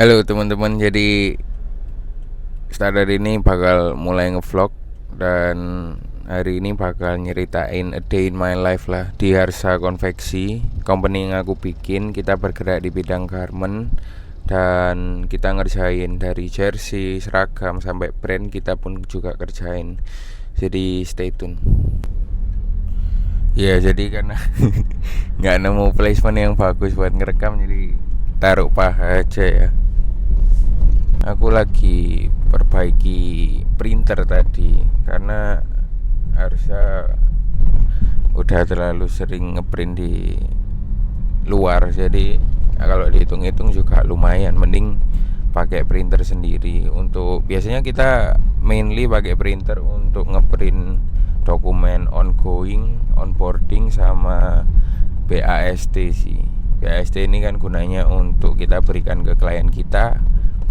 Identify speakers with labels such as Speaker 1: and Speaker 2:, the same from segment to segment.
Speaker 1: Halo teman-teman, jadi start dari ini bakal mulai ngevlog dan hari ini bakal nyeritain a day in my life lah di Harsa Konveksi, company yang aku bikin. Kita bergerak di bidang garment dan kita ngerjain dari jersey, seragam sampai brand kita pun juga kerjain. Jadi stay tune. Ya jadi karena nggak nemu placement yang bagus buat ngerekam, jadi taruh paha aja ya. Aku lagi perbaiki printer tadi karena harusnya udah terlalu sering ngeprint di luar, jadi kalau dihitung-hitung juga lumayan. Mending pakai printer sendiri. Untuk biasanya kita mainly pakai printer untuk ngeprint dokumen ongoing, onboarding sama BAST sih. BAST ini kan gunanya untuk kita berikan ke klien kita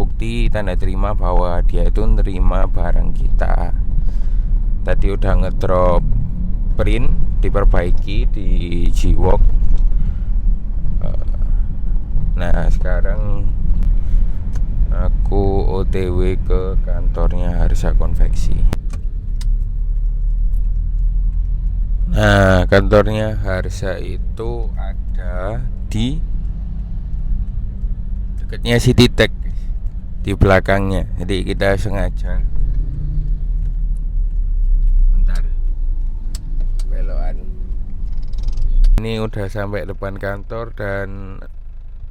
Speaker 1: bukti tanda terima bahwa dia itu nerima barang kita. Tadi udah ngedrop print, diperbaiki di Gwork. Nah sekarang aku OTW ke kantornya Harsa Konveksi. Nah kantornya Harsa itu ada di dekatnya Citytech, di belakangnya. Jadi kita sengaja bentar belokan. Ini udah sampai depan kantor dan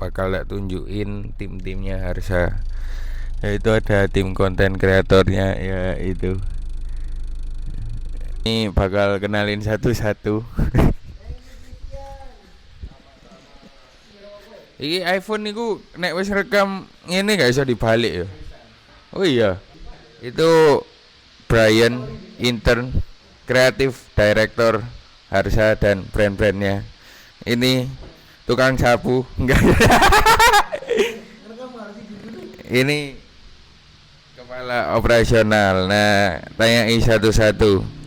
Speaker 1: bakal tak tunjukin tim-timnya Harsa. Yaitu ada tim konten kreatornya, ya itu. Ini bakal kenalin satu-satu. Iki iPhone niku nek wis rekam ngene gak iso dibalik ya. Oh iya. Itu Brian, intern, kreatif director Harsa dan brand-brandnya. Ini tukang sapu, enggak. Ini kepala operasional. Nah, tanyai satu-satu.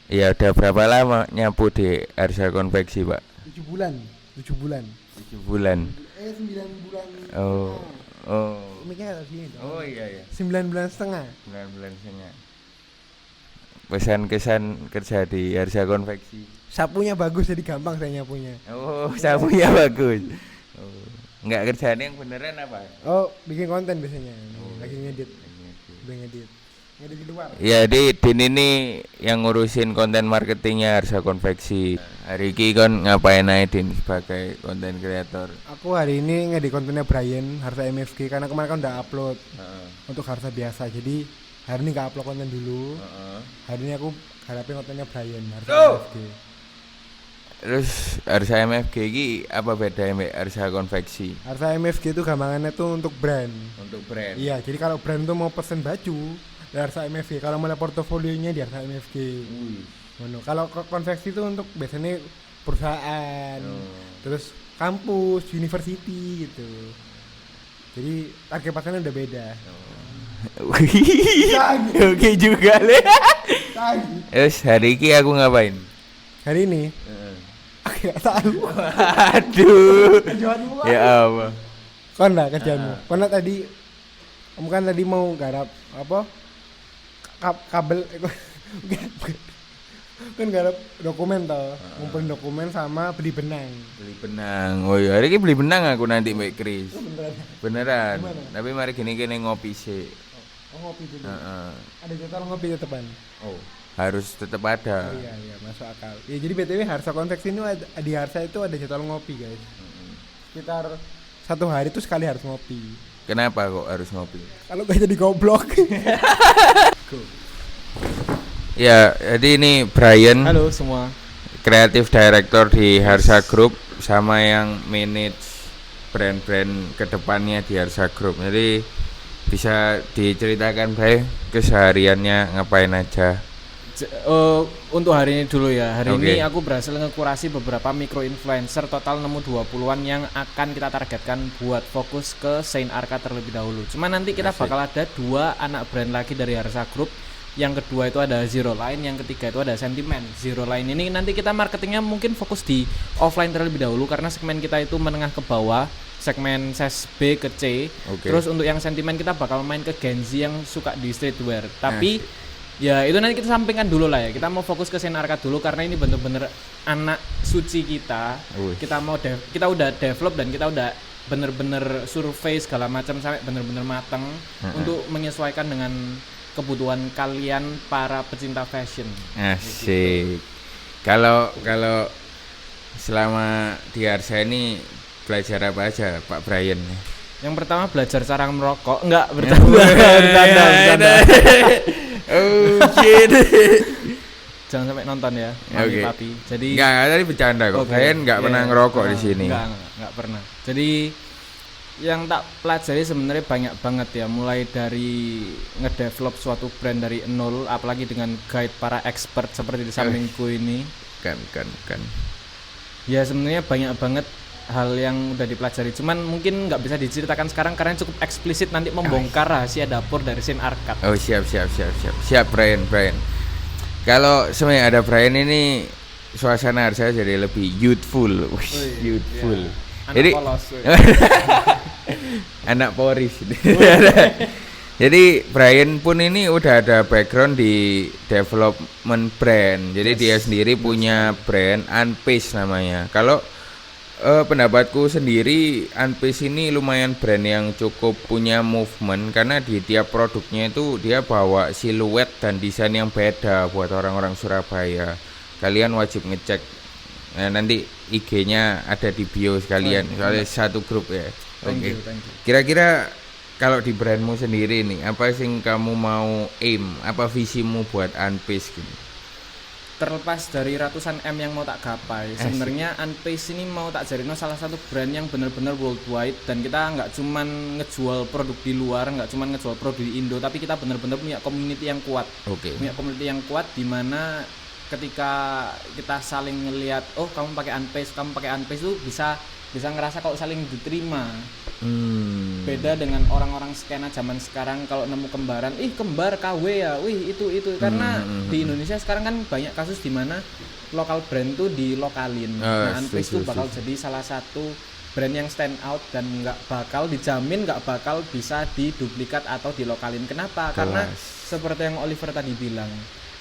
Speaker 1: Iya, udah berapa lama nyapu di Harsa Konveksi, Pak?
Speaker 2: 7 bulan. 7 bulan.
Speaker 1: 7 bulan.
Speaker 2: 9 bulan.
Speaker 1: Oh. Oh.
Speaker 2: Miknya harus gini.
Speaker 1: Oh iya.
Speaker 2: 9 bulan setengah.
Speaker 1: 9 bulan setengah. Pesan kesan kerja di Harsa Konveksi.
Speaker 2: Sapunya bagus jadi gampang saya nyapunya.
Speaker 1: Oh, sapunya bagus. Oh. Enggak kerjanya yang beneran apa?
Speaker 2: Oh, bikin konten biasanya.
Speaker 1: Oh,
Speaker 2: lagi ngedit. Ngedit di luar.
Speaker 1: Ya, Din ini yang ngurusin konten marketingnya Harsa Konveksi. Hari ini kan ngapain aja Din sebagai konten kreator?
Speaker 2: Aku hari ini ngedit kontennya Brian, Harsa MFG, karena kemarin kan udah upload untuk Harsa biasa. Jadi hari ini gak upload konten dulu. Hari ini aku harapin kontennya Brian, Harsa MFG.
Speaker 1: Terus Harsa MFG ini apa beda sama Harsa Konveksi?
Speaker 2: Harsa MFG itu gampangannya tuh untuk brand.
Speaker 1: Untuk brand.
Speaker 2: Iya, jadi kalau brand tuh mau pesen baju di Harsa MFG, kalau mau lihat portofolionya di Harsa MFG. Kalau konveksi itu untuk biasanya perusahaan, terus kampus, university gitu. Jadi target pasarnya udah beda.
Speaker 1: Oke juga le. Terus hari ini aku ngapain?
Speaker 2: Hari ini? Aku gak tahu.
Speaker 1: Aduh.
Speaker 2: Kerjaanmu
Speaker 1: Ya apa?
Speaker 2: Kon lah kerjaanmu. Kon lah tadi, kamu kan tadi mau garap apa? Kabel kan garap dokumen toh, ngumpulin dokumen sama beli benang.
Speaker 1: Beli benang. Oh iya, hari ini beli benang aku nanti Mbak Kris. Beneran.
Speaker 2: Gimana?
Speaker 1: Tapi mari gini ngopi sih.
Speaker 2: Oh, ngopi dulu. Ada jadwal ngopi tetepan.
Speaker 1: Oh, harus tetap ada.
Speaker 2: Oh, iya, masuk akal. Ya jadi BTW Harsa Konveksi ini di Harsa itu ada jadwal ngopi, guys. Sekitar 1 hari tuh sekali harus ngopi.
Speaker 1: Kenapa kok harus ngopi?
Speaker 2: Kalau gak jadi goblok.
Speaker 1: Ya, jadi ini Brian.
Speaker 2: Halo semua.
Speaker 1: Kreatif director di Harsa Group sama yang manage brand-brand kedepannya di Harsa Group. Jadi bisa diceritakan Bray kesehariannya ngapain aja?
Speaker 3: Untuk hari ini dulu ya. Hari
Speaker 1: Oke.
Speaker 3: ini aku berhasil ngekurasi beberapa micro influencer, total nemu 20-an yang akan kita targetkan buat fokus ke Saint Arca terlebih dahulu. Cuma nanti kita
Speaker 1: Asik.
Speaker 3: bakal ada 2 anak brand lagi dari Harsa Group yang kedua itu ada Zero Line, yang ketiga itu ada Sentiment. Zero Line ini nanti kita marketingnya mungkin fokus di offline terlebih dahulu karena segmen kita itu menengah ke bawah, segmen size B ke C. Terus untuk yang Sentiment kita bakal main ke Gen Z yang suka di streetwear. Tapi ya itu nanti kita sampingkan dulu lah ya. Kita mau fokus ke Sen Arcade dulu karena ini bener-bener anak suci kita. Kita mau kita udah develop dan kita udah bener-bener survei segala macam sampai bener-bener mateng untuk menyesuaikan dengan kebutuhan kalian para pecinta fashion.
Speaker 1: Asik. Kalau selama di Arsa ini belajar apa aja Pak Brian?
Speaker 3: Yang pertama belajar cara merokok. Enggak, bercanda.
Speaker 1: Oh shit.
Speaker 3: Jangan sampai nonton ya, Mami Papi. Jadi
Speaker 1: enggak, tadi bercanda kok. Brian enggak pernah ngerokok di sini.
Speaker 3: Enggak pernah. Jadi yang tak pelajari sebenarnya banyak banget ya, mulai dari ngedevelop suatu brand dari nol, apalagi dengan guide para expert seperti di sampingku ini.
Speaker 1: Kan.
Speaker 3: Ya sebenarnya banyak banget hal yang udah dipelajari, cuman mungkin nggak bisa diceritakan sekarang karena cukup eksplisit nanti membongkar rahasia dapur dari Sen Arcade.
Speaker 1: Oh siap Brian. Kalau sebenarnya ada Brian ini suasana Arsa jadi lebih youthful. Youthful.
Speaker 3: Iya. Anak
Speaker 1: Jadi
Speaker 3: polos.
Speaker 1: anak Poris. Jadi Brian pun ini udah ada background di development brand. Jadi dia sendiri punya brand Unpace namanya. Kalau pendapatku sendiri Unpace ini lumayan brand yang cukup punya movement karena di tiap produknya itu dia bawa siluet dan desain yang beda buat orang-orang Surabaya. Kalian wajib ngecek. Nah, nanti IG-nya ada di bio sekalian, soalnya satu grup ya. Oke. Kira-kira kalau di brandmu sendiri nih, apa sih kamu mau aim, apa visimu buat Unpace gitu?
Speaker 3: Terlepas dari ratusan M yang mau tak gapai, sebenarnya Unpace ini mau tak jadiin salah satu brand yang benar-benar worldwide, dan kita nggak cuman ngejual produk di luar, nggak cuman ngejual produk di Indo, tapi kita benar-benar punya community yang kuat. Punya community yang kuat di mana ketika kita saling ngelihat, oh kamu pakai Unpace itu bisa ngerasa kalau saling diterima. Beda dengan orang-orang skena zaman sekarang kalau nemu kembaran, kembar KW ya, itu karena di Indonesia sekarang kan banyak kasus di mana lokal brand tuh dilokalin. Nah, Unpace itu bakal jadi salah satu brand yang stand out dan nggak bakal bisa diduplikat atau dilokalin. Kenapa? Karena seperti yang Oliver tadi bilang,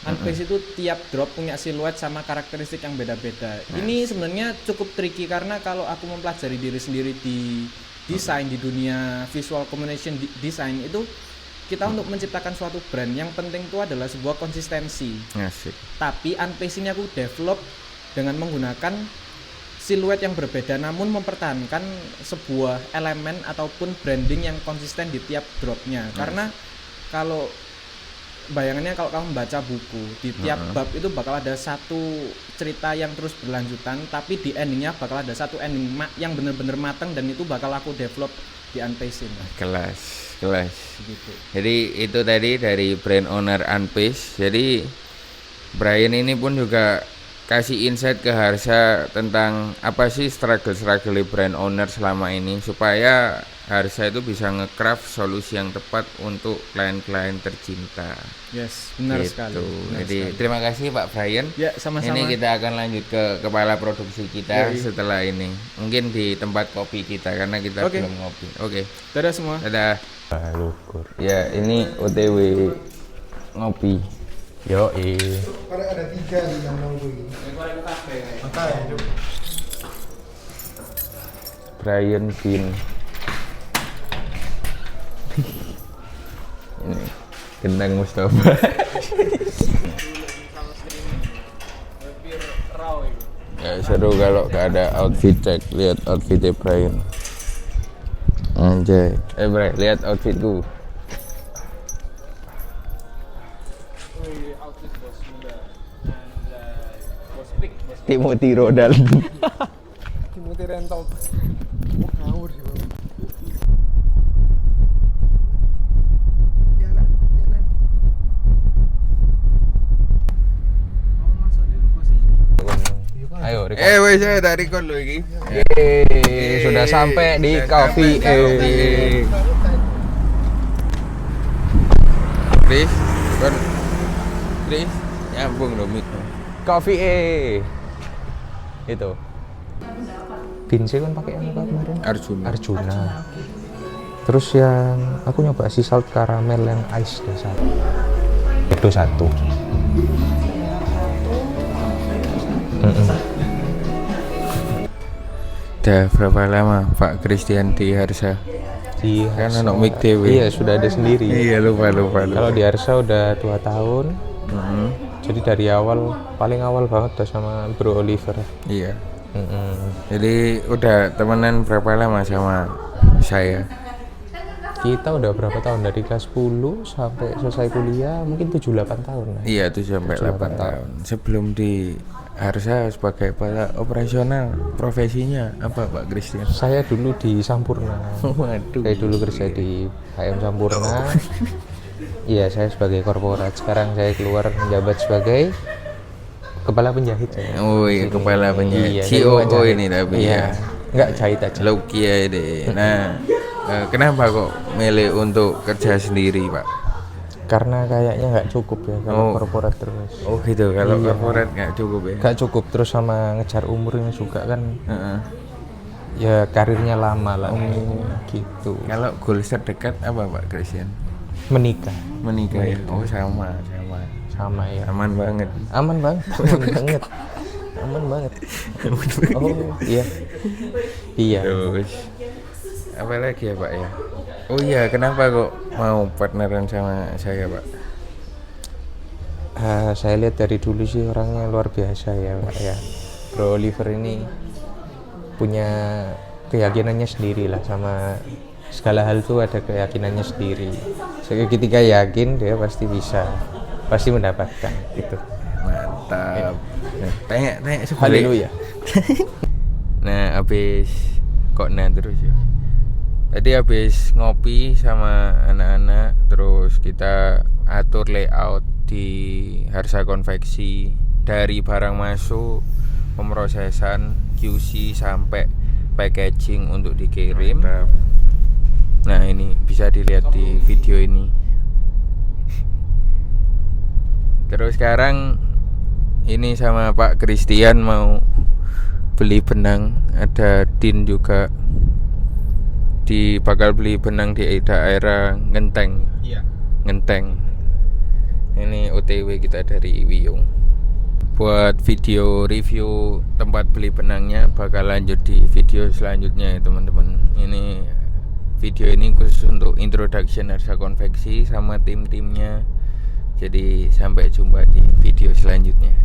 Speaker 3: Unpace itu tiap drop punya siluet sama karakteristik yang beda-beda. Ini sebenarnya cukup tricky karena kalau aku mempelajari diri sendiri di desain, di dunia visual communication design itu, kita untuk menciptakan suatu brand yang penting itu adalah sebuah konsistensi. Tapi Unpace ini aku develop dengan menggunakan siluet yang berbeda namun mempertahankan sebuah elemen ataupun branding yang konsisten di tiap dropnya. Karena kalau bayangannya kalau kamu baca buku, di tiap bab itu bakal ada satu cerita yang terus berlanjutan, tapi di endingnya bakal ada satu ending yang benar-benar matang, dan itu bakal aku develop di Unpace ini.
Speaker 1: Kelas
Speaker 3: gitu.
Speaker 1: Jadi itu tadi dari brand owner Unpace. Jadi Brian ini pun juga kasih insight ke Harsa tentang apa sih struggle brand owner selama ini supaya Harsa itu bisa nge-craft solusi yang tepat untuk klien-klien tercinta.
Speaker 3: Yes, benar
Speaker 1: gitu.
Speaker 3: Sekali.
Speaker 1: Jadi terima kasih Pak Brian.
Speaker 3: Ya, sama-sama.
Speaker 1: Ini kita akan lanjut ke kepala produksi kita setelah ini. Mungkin di tempat kopi kita karena kita belum ngopi. Oke.
Speaker 3: Dadah semua.
Speaker 1: Dadah. Ya, ini OTW ngopi.
Speaker 2: Ada 3 di dalam nunggu ini. Makanya
Speaker 1: Brian Bin. Ini Gendang Mustafa. Ya seru kalau gak ada outfit check. Lihat outfitnya Brian. Anjay. Brian, lihat outfitku. Timothy Rodal.
Speaker 2: Timothy Rental. Ngawur sih.
Speaker 1: Ayo, wes saya tak record lo iki.
Speaker 3: Sudah sampai di Coffee.
Speaker 1: Please, Chris, nyambung dong mic.
Speaker 4: Coffee itu. Vinci kan pakai yang apa kemarin? Arjuna. Terus yang aku nyoba sea salt caramel yang ice dasar. Itu 1.
Speaker 1: Udah berapa lama Pak Christian di Harsa?
Speaker 4: Di
Speaker 1: Kan
Speaker 4: Harsa,
Speaker 1: anak mic dewe.
Speaker 4: Iya, sudah ada sendiri.
Speaker 1: Iya, lupa.
Speaker 4: Kalau di Harsa udah 2 tahun. Jadi dari awal, paling awal banget udah sama Bro Oliver.
Speaker 1: Iya. Jadi udah temenan berapa lama sama saya?
Speaker 4: Kita udah berapa tahun, dari kelas 10 sampai selesai kuliah mungkin 7-8 tahun lah.
Speaker 1: Iya, 7-8 tahun. Sebelum di Harsa sebagai kepala operasional, profesinya apa Pak Christian?
Speaker 4: Saya dulu di Sampurna.
Speaker 1: Waduh.
Speaker 4: Saya dulu kerja di HM Sampurna. Iya, saya sebagai korporat. Sekarang saya keluar menjabat sebagai kepala penjahit saya.
Speaker 1: Oh iya, kepala penjahit.
Speaker 4: Iya,
Speaker 1: COO
Speaker 4: saya jahit.
Speaker 1: ini tapi
Speaker 4: iya.
Speaker 1: ya.
Speaker 4: Enggak jahit aja.
Speaker 1: Lokia ini. Nah, kenapa kok milih untuk kerja sendiri Pak?
Speaker 4: Karena kayaknya nggak cukup ya kalau korporat terus.
Speaker 1: Oh gitu, kalau korporat nggak cukup ya?
Speaker 4: Nggak cukup, terus sama ngejar umurnya juga kan. Ya karirnya lama lah. Gitu.
Speaker 1: Kalau goals terdekat apa Pak Christian?
Speaker 4: Menikah
Speaker 1: Ya? Oh sama
Speaker 4: ya.
Speaker 1: aman banget.
Speaker 4: Aman banget. Oh iya.
Speaker 1: Terus apa lagi ya Pak ya? Oh iya, kenapa kok mau partneran sama saya Pak?
Speaker 4: Saya lihat dari dulu sih orangnya luar biasa ya Pak ya. Bro Oliver ini punya keyakinannya sendiri lah, sama segala hal tuh ada keyakinannya sendiri. Saya ketika yakin dia pasti bisa, pasti mendapatkan gitu.
Speaker 1: Mantap. Nah, tanya sebalik.
Speaker 4: Haleluya.
Speaker 1: Nah, habis kok terus ya. Tadi habis ngopi sama anak-anak, terus kita atur layout di Harsa Konveksi, dari barang masuk, pemrosesan, QC sampai packaging untuk dikirim. Mantap. Nah, ini bisa dilihat di video ini. Terus sekarang ini sama Pak Christian mau beli benang, ada Din juga bakal beli benang di daerah Ngenteng.
Speaker 3: Iya.
Speaker 1: Ngenteng. Ini OTW kita dari Wiyung. Buat video review tempat beli benangnya bakal lanjut di video selanjutnya ya teman-teman. Ini video ini khusus untuk introduction Harsa Konveksi sama tim-timnya. Jadi sampai jumpa di video selanjutnya.